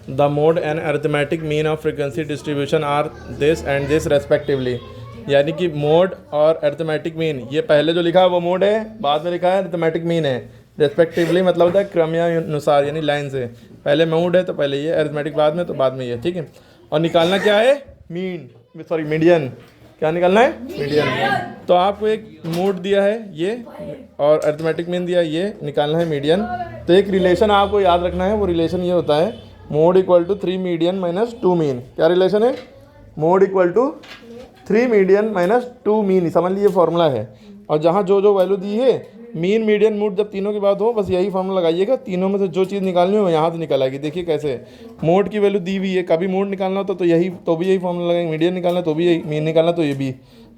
The mode and arithmetic mean of frequency distribution are this and this respectively. यानी कि mode और arithmetic mean, ये पहले जो लिखा है वो मोड है, बाद में लिखा है अरिथमेटिक मीन है। रेस्पेक्टिवली मतलब होता है क्रमानुसार, यानी लाइन से, पहले मोड है तो पहले ये, अरिथमेटिक बाद में तो बाद में ये, ठीक है। और निकालना क्या है, मीन, सॉरी मीडियन। क्या निकालना है, मीडियन। तो आपको एक मोड दिया है ये और अरिथमेटिक मीन दिया है ये, निकालना है मीडियन। तो एक रिलेशन आपको याद रखना है, वो रिलेशन ये होता है mode equal to 3 median minus 2 mean. क्या रिलेशन है, mode equal to 3 median minus 2 mean, समझ लीजिए फॉर्मूला है। और जहाँ जो जो वैल्यू दी है, मीन मीडियन मोड, जब तीनों की बात हो बस यही फॉर्मूला लगाइएगा, तीनों में से जो चीज़ निकालनी हो यहाँ से निकल आएगी। देखिए कैसे, मोड की वैल्यू दी हुई है, कभी मोड निकालना हो तो यही, तो भी यही फॉर्मूला लगाएंगे, मीडियन निकालना तो भी यही, मीन निकालना तो ये भी,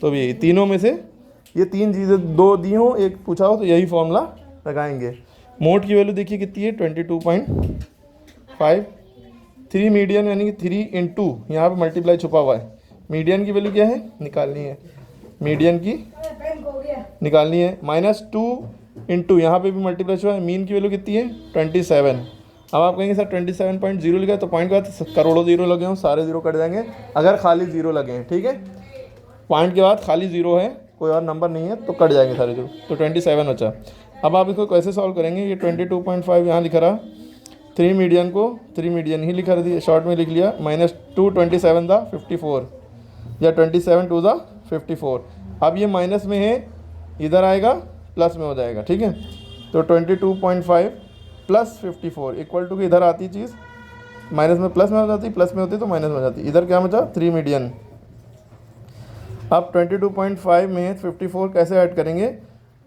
तो भी यही, तीनों में से ये तीन चीज़ें दो दी हो, एक पूछा हो तो यही फॉर्मूला लगाएंगे। मोड की वैल्यू देखिए कितनी है, 22.5। 3 मीडियन यानी कि 3 इंटू, यहाँ पर मल्टीप्लाई छुपा हुआ है। मीडियन की वैल्यू क्या है, निकालनी है, मीडियन की निकालनी है, -2 इंटू, यहाँ पे भी मल्टीप्लाई छुपा है। मीन की वैल्यू कितनी है, 27। अब आप कहेंगे सर 27.0 लिखा है, तो पॉइंट के बाद करोड़ों जीरो लगे हों, सारे जीरो कट जाएंगे अगर खाली जीरो लगे हैं, ठीक है। पॉइंट के बाद खाली जीरो है, कोई और नंबर नहीं है, तो कट जाएंगे सारे जीरो, तो 27 बचा। अब आप इसको कैसे सॉल्व करेंगे, ये 22.5 यहाँ लिखा रहा, 3 मीडियन को 3 मीडियन ही लिखा दिया, शॉर्ट में लिख लिया, -2 27 दा 54, या 27 2 दा 54। अब ये माइनस में है, इधर आएगा प्लस में हो जाएगा, ठीक है। तो 22.5 प्लस 54 इक्वल टू, इधर आती चीज़ माइनस में प्लस में हो जाती, प्लस में होती तो माइनस में हो जाती। इधर क्या बचा, 3 मीडियन। अब 22.5 में 54 कैसे ऐड करेंगे,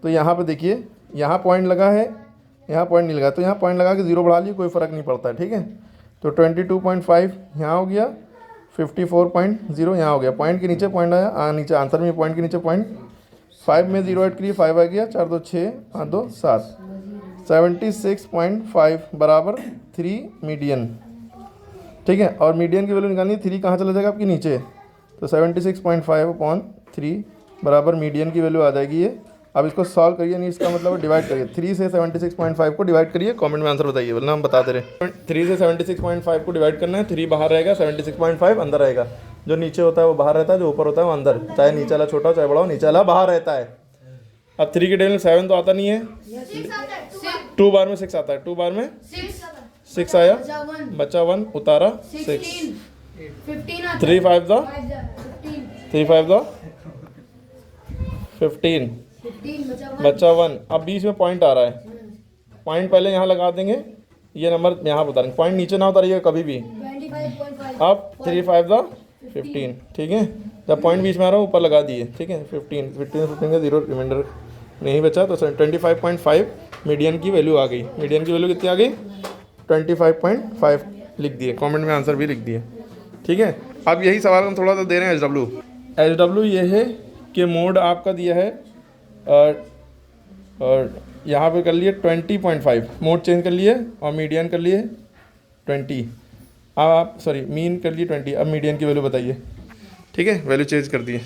तो यहाँ पे देखिए, यहाँ पॉइंट लगा है, यहाँ पॉइंट नहीं लगा, तो यहाँ पॉइंट लगा के जीरो बढ़ा लिए, कोई फ़र्क नहीं पड़ता है, ठीक है। तो 22.5 यहाँ हो गया, 54.0 यहाँ हो गया, पॉइंट के नीचे पॉइंट आया, नीचे आंसर में पॉइंट के नीचे पॉइंट, 5 में 0 ऐड करिए, 5 आ गया, 4 2 6 8 2 7, 76.5 बराबर 3 मीडियन, ठीक है। और मीडियन की वैल्यू निकालनी है, 3 कहाँ चला जाएगा आपकी, नीचे, तो 76.5/3 बराबर मीडियन की वैल्यू आ जाएगी ये। अब इसको सॉल्व करिए, नहीं इसका मतलब डिवाइड करिए, 3 से 76.5 को डिवाइड करिए, कमेंट में आंसर बताइए, वरना हम बता दे रहे हैं। 3 से 76.5 को डिवाइड करना है, 3 बाहर रहेगा, 76.5 अंदर रहेगा। जो नीचे होता है वो बाहर रहता है, जो ऊपर होता है वो अंदर, चाहे नीचे वाला छोटा हो चाहे बड़ा हो, नीचे वाला बाहर रहता है। अब 3 के टेबल में 7 तो आता नहीं है, 2 बार में 6 आता है, 2 बार में 6 आया, बचा 1, उतारा 6, 3 5 दा 15, बचा 1। अब बीच में पॉइंट आ रहा है, पॉइंट पहले यहाँ लगा देंगे, ये नंबर यहाँ उतारेंगे, पॉइंट नीचे ना उतारिएगा कभी भी। अब 3 5 दा 15, ठीक है। जब पॉइंट बीच में आ रहा है ऊपर लगा दिए, ठीक है। 15 का 0 रिमाइंडर नहीं बचा, तो 25.5 मीडियन की वैल्यू आ गई। मीडियन की वैल्यू कितनी आ गई, 25.5 लिख दिए, कमेंट में आंसर भी लिख दिए, ठीक है। अब यही सवाल हम थोड़ा सा दे रहे हैं, एच डब्ल्यू ये है कि मोड आपका दिया है, और यहाँ पे कर लिए 20.5, मोड चेंज कर लिए और मीडियन कर लिए 20। अब आप मीन कर लिए 20, अब मीडियन की वैल्यू बताइए, ठीक है, वैल्यू चेंज कर दिए।